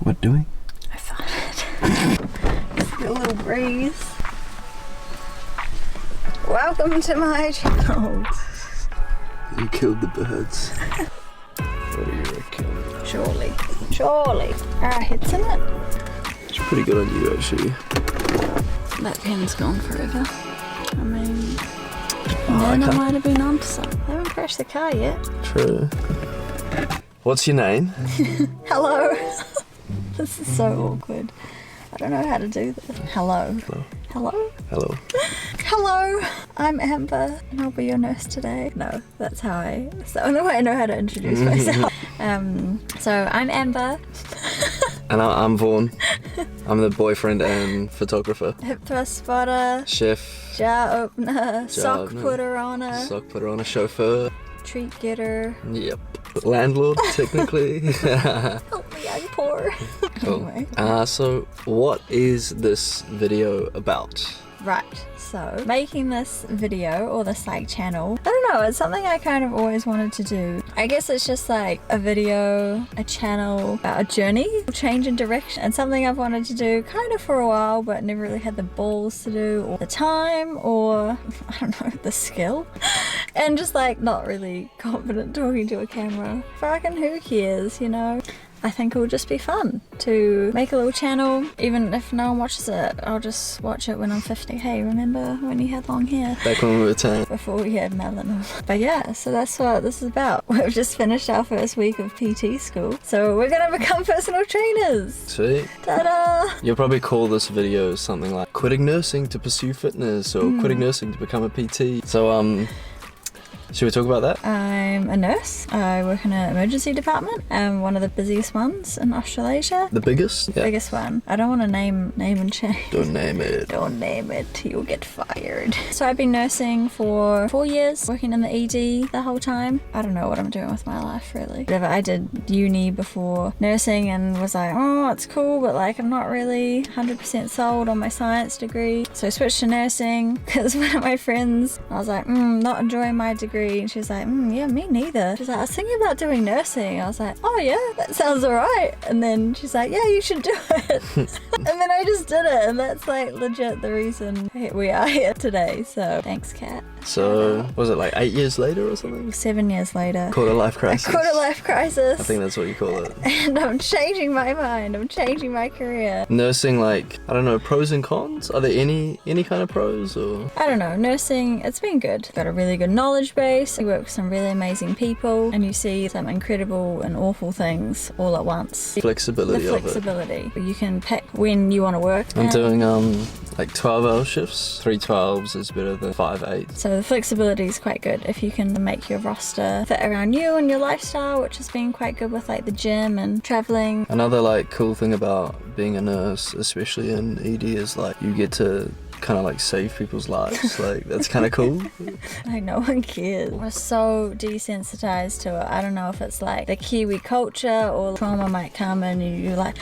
What doing? I farted. Just a little breeze. Welcome to my channel. You killed the birds. What do you reckon? Surely. Our head's in it. It's pretty good on you, actually. That pen's gone forever. I mean, Nana might have been onto something. They haven't crashed the car yet. True. What's your name? Hello. This is so awkward. I don't know how to do this. Hello. Hello? Hello. Hello, I'm Amber and I'll be your nurse today. No, that's the only way I know how to introduce myself. So I'm Amber. And I'm Vaughn. I'm the boyfriend and photographer. Hip thrust spotter. Chef. Jar opener. Sock putter on her. Sock putter on a chauffeur. Treat getter. Yep. Landlord, technically. Help me, I'm poor. Cool. Anyway. So what is this video about? Right, so making this video or this like channel, I don't know, it's something I kind of always wanted to do. I guess it's just like a video, a channel, a journey, change in direction, and something I've wanted to do kind of for a while but never really had the balls to do, or the time, or I don't know, the skill. And just like not really confident talking to a camera. Fucking who cares, you know? I think it will just be fun to make a little channel. Even if no one watches it, I'll just watch it when I'm 50. Hey, remember when you had long hair? Back when we were 10. Before we had melanin. But yeah, so that's what this is about. We've just finished our first week of PT school. So we're gonna become personal trainers. Sweet. Ta-da! You'll probably call this video something like quitting nursing to pursue fitness or quitting nursing to become a PT. So should we talk about that? I'm a nurse. I work in an emergency department. I'm one of the busiest ones in Australasia. The biggest? Yeah. Biggest one. I don't want to name and change. Don't name it. Don't name it. You'll get fired. So I've been nursing for 4 years, working in the ED the whole time. I don't know what I'm doing with my life really. Whatever. I did uni before nursing and was like, oh, it's cool, but like I'm not really 100% sold on my science degree. So I switched to nursing because one of my friends, I was like, not enjoying my degree. And she was like, yeah, me neither. She's like, I was thinking about doing nursing. I was like, oh yeah, that sounds alright. And then she's like, yeah, you should do it. And then I just did it. And that's like legit the reason we are here today. So thanks, Kat. So, was it like 8 years later or something? 7 years later. Quarter life crisis. Quarter life crisis. I think that's what you call it. And I'm changing my mind. I'm changing my career. Nursing, like, I don't know, pros and cons? Are there any kind of pros or? I don't know. Nursing, it's been good. Got a really good knowledge base. You work with some really amazing people and you see some incredible and awful things all at once. Flexibility of it. You can pick when you want to work. I'm doing like 12-hour shifts. 3 12s is better than 5 8s. So the flexibility is quite good if you can make your roster fit around you and your lifestyle, which has been quite good with like the gym and traveling. Another like cool thing about being a nurse, especially in ED, is like you get to kind of like save people's lives. Like that's kind of cool. Like no one cares. We're so desensitized to it. I don't know if it's like the Kiwi culture or trauma might come and you're like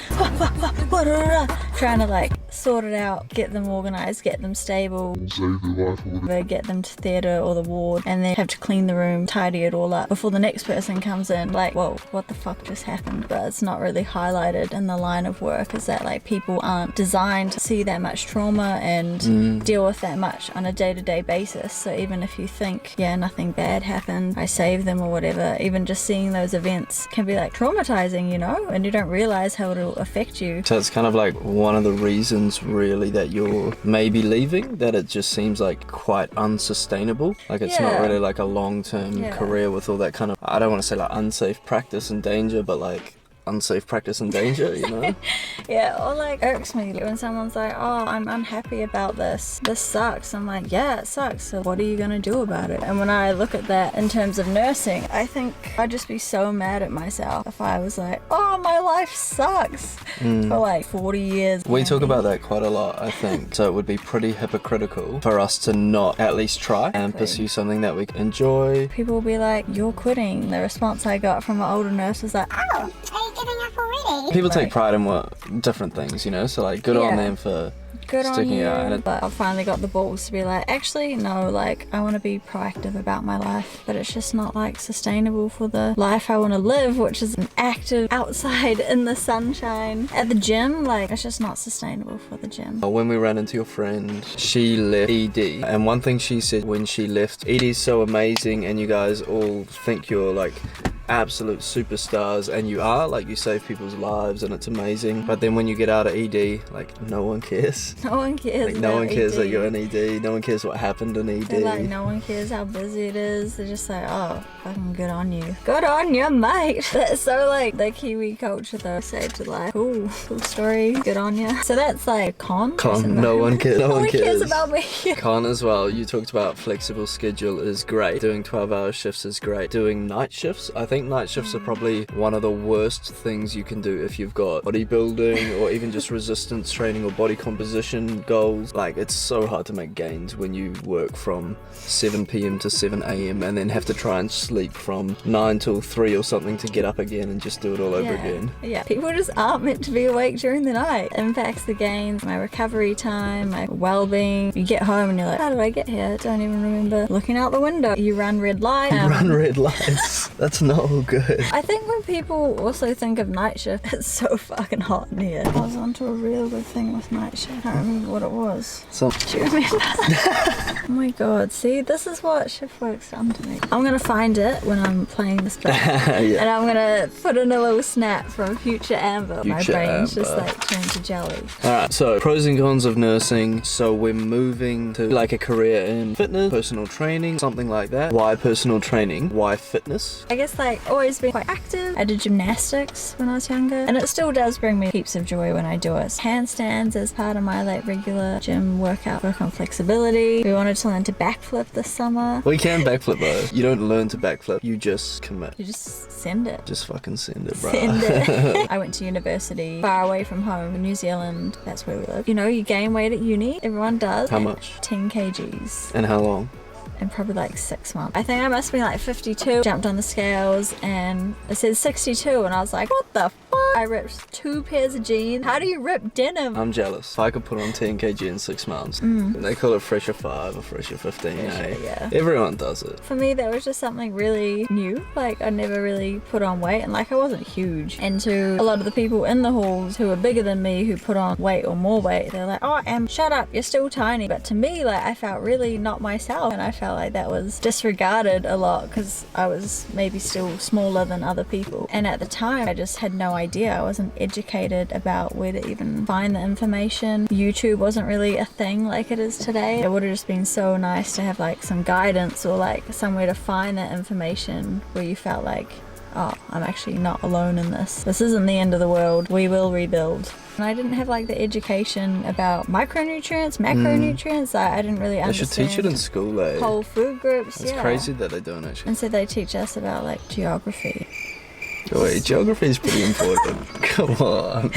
trying to like sort it out, get them organized, get them stable, save their life, get them to theatre or the ward, and then have to clean the room, tidy it all up before the next person comes in. Like, whoa, what the fuck just happened? But it's not really highlighted in the line of work, is that like people aren't designed to see that much trauma and deal with that much on a day-to-day basis. So even if you think, yeah, nothing bad happened, I saved them or whatever, even just seeing those events can be like traumatizing, you know, and you don't realize how it'll affect you. So it's kind of like one of the reasons really that you're maybe leaving, that it just seems like quite unsustainable. Like it's not really like a long-term career with all that kind of, I don't want to say like unsafe practice and danger, but like unsafe practice and danger, you know? Yeah, or like irks me when someone's like, oh, I'm unhappy about this sucks. I'm like, yeah, it sucks, so what are you gonna do about it? And when I look at that in terms of nursing, I think I'd just be so mad at myself if I was like, oh, my life sucks for like 40 years. We talk about that quite a lot, I think. So it would be pretty hypocritical for us to not at least try and pursue something that we enjoy. People will be like, you're quitting. The response I got from an older nurse was like, oh, giving up already? People take pride in what different things, you know, so like good on them for good on sticking you. out. And But I've finally got the balls to be like, actually, no, like, I want to be proactive about my life, but it's just not like sustainable for the life I want to live, which is an active outside in the sunshine at the gym. Like, it's just not sustainable for the gym. when we ran into your friend, she left ED, and one thing she said when she left, ED's so amazing and you guys all think you're like absolute superstars, and you are, like, you save people's lives and it's amazing, but then when you get out of ED, like, no one cares. No one cares. Like, no one cares that you're in ED. No one cares what happened in ED. They're like, no one cares how busy it is. They're just like, oh, fucking good on you. Good on you, mate. That's so like the Kiwi culture though. Saved your life. Cool story. Good on you. So that's like con. No one cares. No one cares about me. Con as well. You talked about flexible schedule is great. Doing 12-hour shifts is great. Doing night shifts, I think night shifts are probably one of the worst things you can do if you've got bodybuilding or even just resistance training or body composition goals. Like, it's so hard to make gains when you work from 7 p.m. to 7 a.m. and then have to try and sleep from 9 till 3 or something to get up again and just do it all over again. Yeah, people just aren't meant to be awake during the night. It impacts the gains, my recovery time, my well-being. You get home and you're like, how did I get here? I don't even remember looking out the window. You run red light. Run red lights. That's not good. I think when people also think of night shift, it's so fucking hot in here. I was onto a real good thing with night shift. I can't remember what it was. Do you remember? Oh my god, see, this is what shift work's done to me. I'm gonna find it when I'm playing this back. And I'm gonna put in a little snap from future Amber. My brain's just like turned to jelly. Alright, so pros and cons of nursing. So we're moving to like a career in fitness, personal training, something like that. Why personal training? Why fitness? I guess like always been quite active. I did gymnastics when I was younger, and it still does bring me heaps of joy when I do it. Handstands as part of my like regular gym workout. Work on flexibility. We wanted to learn to backflip this summer. We can backflip though. You don't learn to backflip, you just commit. You just send it. Just fucking send it, bro. Send it. I went to university far away from home in New Zealand. That's where we live. You know, you gain weight at uni. Everyone does. How much? 10 kgs. And how long? In probably like 6 months. I think I must have been like 52. Jumped on the scales and it said 62 and I was like, what the fuck? I ripped 2 pairs of jeans. How do you rip denim? I'm jealous. If I could put on 10 kg in 6 months. They call it fresher 5 or fresher 15, eh? Yeah. Everyone does it. For me, that was just something really new. Like, I never really put on weight, and like, I wasn't huge. And to a lot of the people in the halls who were bigger than me who put on weight or more weight, they're like, oh, Em, shut up, you're still tiny. But to me, like, I felt really not myself, and I felt like that was disregarded a lot because I was maybe still smaller than other people. And at the time, I just had no idea. I wasn't educated about where to even find the information. YouTube wasn't really a thing like it is today. It would have just been so nice to have like some guidance or like somewhere to find that information where you felt like, oh, I'm actually not alone in this. This isn't the end of the world. We will rebuild. And I didn't have like the education about micronutrients, macronutrients. I didn't really understand. They should teach it in school, eh? Whole food groups. It's crazy that they don't actually. And so they teach us about like geography. Wait, geography is pretty important. Come on.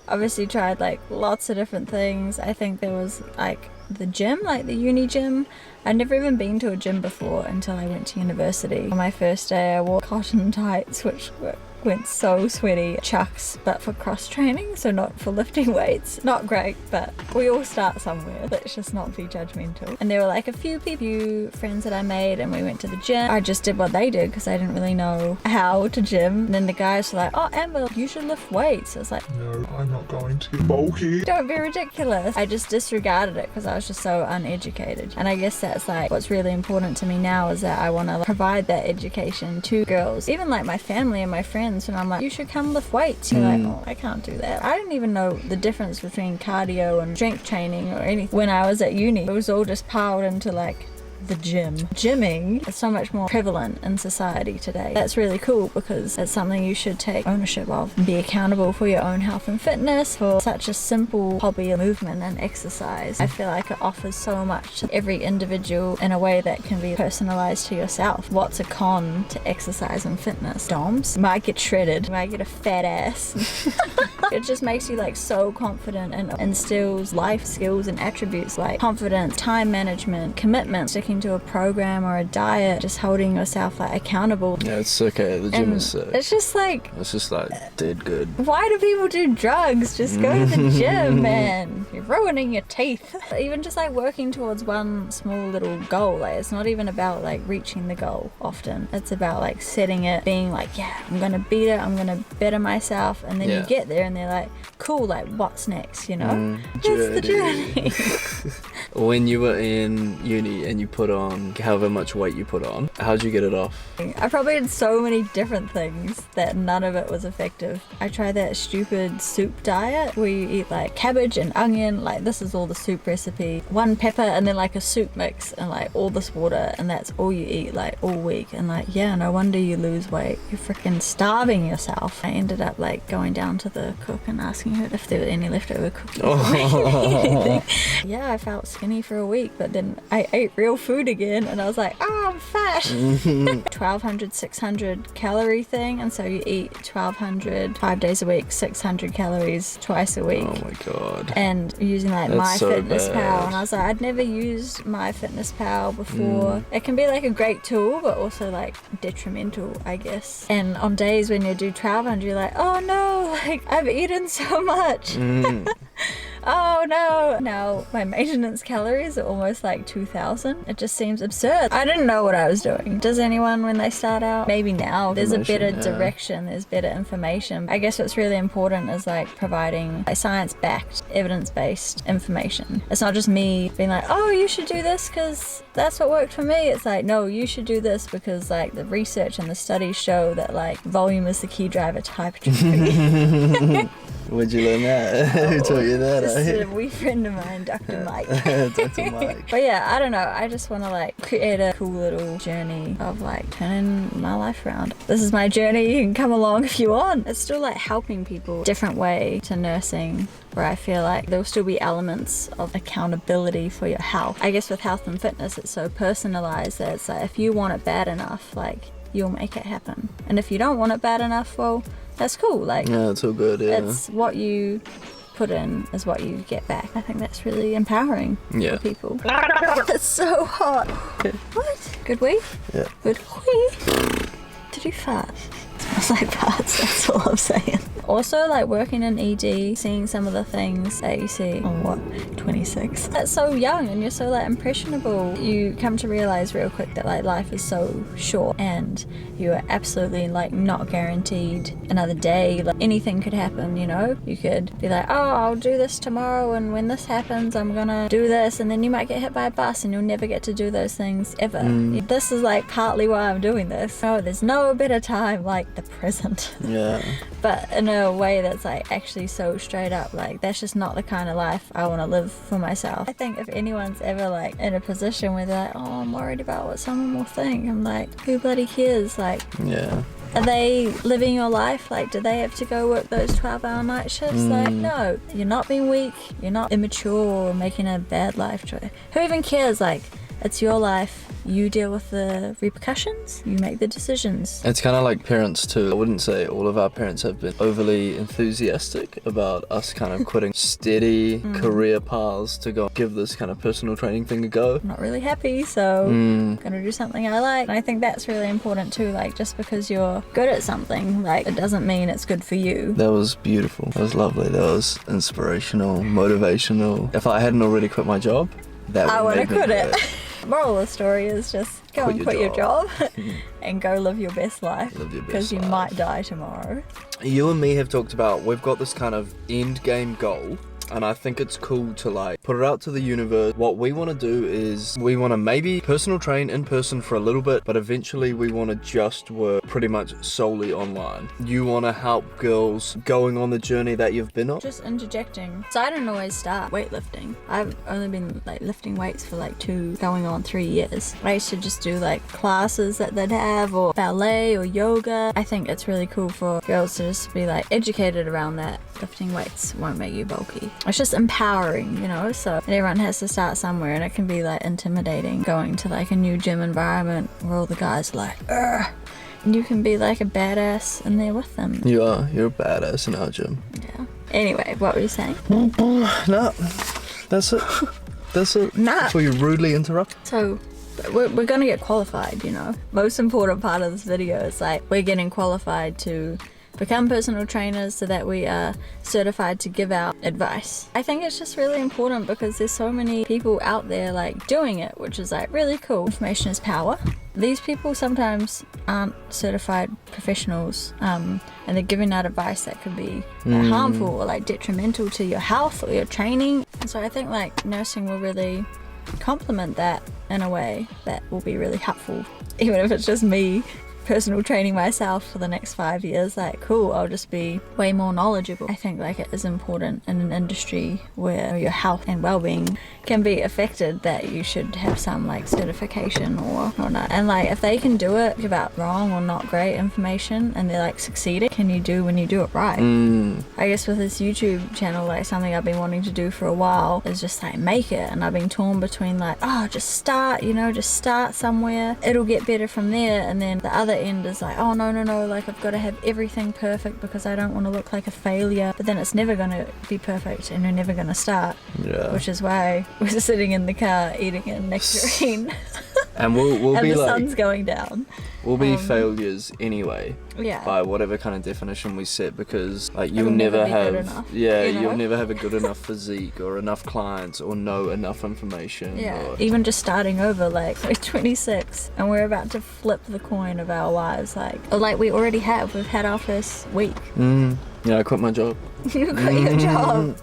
Obviously tried like lots of different things. I think there was like the gym, like the uni gym. I'd never even been to a gym before until I went to university. On my first day I wore cotton tights which went so sweaty. Chucks, but for cross training, so not for lifting weights. Not great, but we all start somewhere. Let's just not be judgmental. And there were like a few friends that I made, and we went to the gym. I just did what they did because I didn't really know how to gym. And then the guys were like, oh, Amber, you should lift weights. I was like, no, I'm not going to. Bulky. Don't be ridiculous. I just disregarded it because I was just so uneducated. And I guess that's like what's really important to me now is that I want to provide that education to girls, even like my family and my friends. And I'm like, you should come lift weights. You're like, oh, I can't do that. I didn't even know the difference between cardio and strength training or anything when I was at uni. It was all just piled into like the gym. Gymming is so much more prevalent in society today. That's really cool because it's something you should take ownership of and be accountable for your own health and fitness for such a simple hobby of movement and exercise. I feel like it offers so much to every individual in a way that can be personalized to yourself. What's a con to exercise and fitness? DOMs. You might get shredded. You might get a fat ass. It just makes you like so confident and instills life skills and attributes like confidence, time management, commitment, sticking sticking to a program or a diet, just holding yourself like accountable. Yeah, it's okay. The gym is sick. It's just like dead good. Why do people do drugs? Just go to the gym, man. You're ruining your teeth. Even just like working towards one small little goal. Like it's not even about like reaching the goal often. It's about like setting it, being like, yeah, I'm gonna beat it, I'm gonna better myself, and then you get there and they're like, cool, like what's next, you know? That's the journey. When you were in uni and you put on however much weight you put on, how'd you get it off? I probably did so many different things that none of it was effective. I tried that stupid soup diet where you eat like cabbage and onion, like this is all the soup recipe, one pepper and then like a soup mix and like all this water, and that's all you eat like all week. And like, yeah, no wonder you lose weight. You're freaking starving yourself. I ended up like going down to the cook and asking her if there were any leftover cookies. Yeah, I felt skinny for a week, but then I ate real food again and I was like, oh, I'm fat. 1200, 600 calorie thing, and so you eat 1200 5 days a week, 600 calories twice a week. Oh my god. And using like MyFitnessPal, and I was like, I'd never used MyFitnessPal before. It can be like a great tool, but also like detrimental, I guess. And on days when you do 1200, you're like, oh no, like I've eaten so much. Oh no! Now my maintenance calories are almost like 2,000. It just seems absurd. I didn't know what I was doing. Does anyone when they start out? Maybe now. There's a better direction, there's better information. I guess what's really important is like providing like science-backed, evidence-based information. It's not just me being like, oh, you should do this because that's what worked for me. It's like, no, you should do this because like the research and the studies show that like volume is the key driver to hypertrophy. Where'd you learn that? Who taught you that? Just a wee friend of mine, Dr. Mike. Dr. Mike. But yeah, I don't know. I just want to like create a cool little journey of like turning my life around. This is my journey. You can come along if you want. It's still like helping people. Different way to nursing, where I feel like there'll still be elements of accountability for your health. I guess with health and fitness, it's so personalized that it's like if you want it bad enough, like you'll make it happen. And if you don't want it bad enough, well, that's cool. Like, yeah, it's all good. Yeah, it's what you put in is what you get back. I think that's really empowering for people. It's so hot. What? Good wee? Yeah. Good wee? Did you fart? It smells like farts, that's all I'm saying. Also, like working in ED, seeing some of the things that you see on 26. That's so young and you're so like impressionable. You come to realize real quick that like life is so short and you are absolutely like not guaranteed another day. Like anything could happen, you know? You could be like, oh, I'll do this tomorrow, and when this happens, I'm gonna do this, and then you might get hit by a bus and you'll never get to do those things ever. This is like partly why I'm doing this. Oh, there's no better time like the present. Yeah. But in a way that's like actually so straight up, like that's just not the kind of life I want to live for myself. I think if anyone's ever like in a position where they're like, oh, I'm worried about what someone will think, I'm like, who bloody cares? Like, yeah. Are they living your life? Like, do they have to go work those 12-hour night shifts? Like, no. You're not being weak. You're not immature or making a bad life choice. Who even cares? Like, it's your life. You deal with the repercussions. You make the decisions. It's kind of like parents too. I wouldn't say all of our parents have been overly enthusiastic about us kind of quitting steady career paths to go give this kind of personal training thing a go. I'm not really happy, so I'm gonna do something I like. And I think that's really important too. Like, just because you're good at something, like, it doesn't mean it's good for you. That was beautiful. That was lovely. That was inspirational, motivational. If I hadn't already quit my job, that would I want to make me quit it. Moral of the story is just go and quit your job and go live your best life, because you might die tomorrow. You and me have talked about, we've got this kind of end game goal, and I think it's cool to like put it out to the universe. What we want to do is we want to maybe personal train in person for a little bit, but eventually we want to just work pretty much solely online. You want to help girls going on the journey that you've been on? Just interjecting. So I didn't always start weightlifting. I've only been like lifting weights for like 3 years. I used to just do like classes that they'd have, or ballet or yoga. I think it's really cool for girls to just be like educated around that. Lifting weights won't make you bulky. It's just empowering, you know? So everyone has to start somewhere, and it can be like intimidating going to like a new gym environment where all the guys are like, ugh. And you can be like a badass in there with them. You are. You're a badass in our gym. Yeah. Anyway, what were you saying? No, that's it. That's it. Nah. Before you rudely interrupt. So we're gonna get qualified, you know. Most important part of this video is like we're getting qualified to become personal trainers so that we are certified to give out advice. I think it's just really important because there's so many people out there like doing it, which is like really cool. Information is power. These people sometimes aren't certified professionals, and they're giving out advice that could be harmful or like detrimental to your health or your training. And so I think like nursing will really complement that in a way that will be really helpful, even if it's just me personal training myself for the next 5 years. Like cool, I'll just be way more knowledgeable. I think like it is important in an industry where your health and well-being can be affected that you should have some like certification or not. And like if they can do it, give out wrong or not great information and they're like succeeding, can you do when you do it right? I guess with this YouTube channel, like something I've been wanting to do for a while is just like make it, and I've been torn between like, oh, just start, you know, just start somewhere, it'll get better from there, and then the other end is like, oh no, like I've got to have everything perfect because I don't want to look like a failure, but then it's never going to be perfect and you're never going to start. Which is why we're sitting in the car eating a nectarine and we'll and be the like, sun's going down. We'll be failures anyway, by whatever kind of definition we set, because like you'll never have enough, you know? you'll never have a good enough physique or enough clients or know enough information. Even just starting over, like we're 26 and we're about to flip the coin of our lives, like we already have. We've had our first week. I quit my job. You quit your job.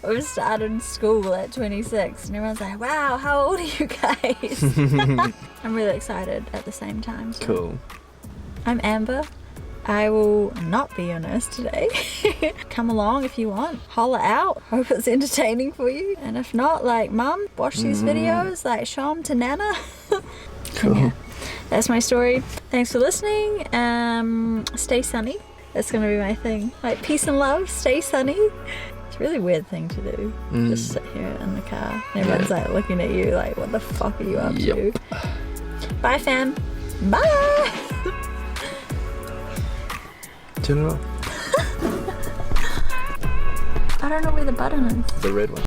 We've started school at 26 and everyone's like, wow, how old are you guys? I'm really excited at the same time. So. Cool. I'm Amber. I will not be your nurse today. Come along if you want. Holler out. Hope it's entertaining for you. And if not, like, Mum, watch these videos. Like, show them to Nana. Cool. Yeah, that's my story. Thanks for listening. Stay sunny. That's going to be my thing. Like, peace and love. Stay sunny. It's a really weird thing to do. Just sit here in the car. And everyone's like looking at you like, what the fuck are you up to? Bye, fam. Bye. Turn it off. I don't know where the button is. The red one.